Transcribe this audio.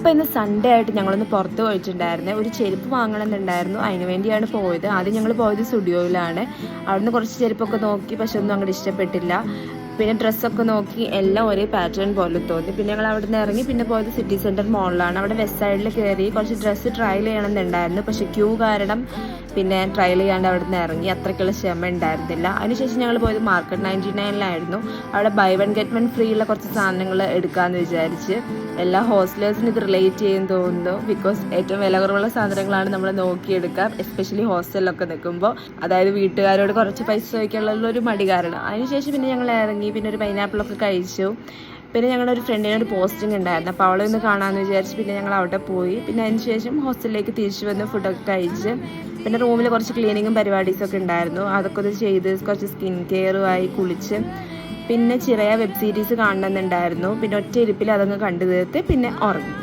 അപ്പോൾ ഇന്ന് സൺഡേ ആയിട്ട് ഞങ്ങളൊന്ന് പുറത്ത് പോയിട്ടുണ്ടായിരുന്നു. ഒരു ചെരുപ്പ് വാങ്ങണമെന്നുണ്ടായിരുന്നു, അതിന് വേണ്ടിയാണ് പോയത്. ആദ്യം ഞങ്ങൾ പോയത് സ്റ്റുഡിയോയിലാണ്. അവിടുന്ന് കുറച്ച് ചെരുപ്പൊക്കെ നോക്കി, പക്ഷെ ഒന്നും അങ്ങോട്ട് ഇഷ്ടപ്പെട്ടില്ല. പിന്നെ ഡ്രസ്സൊക്കെ നോക്കി എല്ലാം ഒരേ പാറ്റേൺ പോലെ തോന്നി. പിന്നെ ഞങ്ങൾ അവിടെ നിന്ന് ഇറങ്ങി പിന്നെ പോയത് സിറ്റി സെൻറ്റർ മോളിലാണ്. അവിടെ വെസ്റ്റ് സൈഡിൽ കയറി കുറച്ച് ഡ്രസ്സ് ട്രയൽ ചെയ്യണമെന്നുണ്ടായിരുന്നു, പക്ഷേ ക്യൂ കാരണം പിന്നെ ട്രയൽ ചെയ്യാണ്ട് അവിടെ നിന്ന് ഇറങ്ങി. അത്രയ്ക്കുള്ള ക്ഷമ ഉണ്ടായിരുന്നില്ല. അതിനുശേഷം ഞങ്ങൾ പോയത് മാർക്കറ്റ് 99-ലായിരുന്നു. അവിടെ buy one get one free ഉള്ള കുറച്ച് സാധനങ്ങൾ എടുക്കാമെന്ന് വിചാരിച്ച്. എല്ലാ ഹോസ്റ്റലേഴ്സിനും ഇത് റിലേറ്റ് ചെയ്യുമെന്ന് തോന്നുന്നു. ബിക്കോസ് ഏറ്റവും വില കുറവുള്ള സാധനങ്ങളാണ് നമ്മൾ നോക്കിയെടുക്കുക, എസ്പെഷ്യലി ഹോസ്റ്റലിലൊക്കെ നിൽക്കുമ്പോൾ. അതായത് വീട്ടുകാരോട് കുറച്ച് പൈസ ചോദിക്കാനുള്ള ഒരു മടി കാരണം. അതിനുശേഷം പിന്നെ ഞങ്ങൾ ഇറങ്ങി. പിന്നെ ഒരു പൈനാപ്പിളൊക്കെ കഴിച്ചു. പിന്നെ ഞങ്ങളുടെ ഒരു ഫ്രണ്ടിന് ഒരു പോസ്റ്റിംഗ് ഉണ്ടായിരുന്നു, അപ്പോൾ അവളെ ഒന്ന് കാണാമെന്ന് വിചാരിച്ച് പിന്നെ ഞങ്ങൾ അവിടെ പോയി. പിന്നെ അതിന് ശേഷം ഹോസ്റ്റലിലേക്ക് തിരിച്ചു വന്ന് ഫുഡൊക്കെ കഴിച്ച് പിന്നെ റൂമിൽ കുറച്ച് ക്ലീനിങ്ങും പരിപാടീസൊക്കെ ഉണ്ടായിരുന്നു. അതൊക്കെ ഒന്ന് ചെയ്ത് കുറച്ച് സ്കിൻ കെയറുമായി കുളിച്ച് പിന്നെ ചിറയ വെബ് സീരീസ് കാണണമെന്നുണ്ടായിരുന്നു. പിന്നെ ഒറ്റ ഇരിപ്പിൽ അതങ്ങ് കണ്ടു തീർത്ത് പിന്നെ ഉറങ്ങി.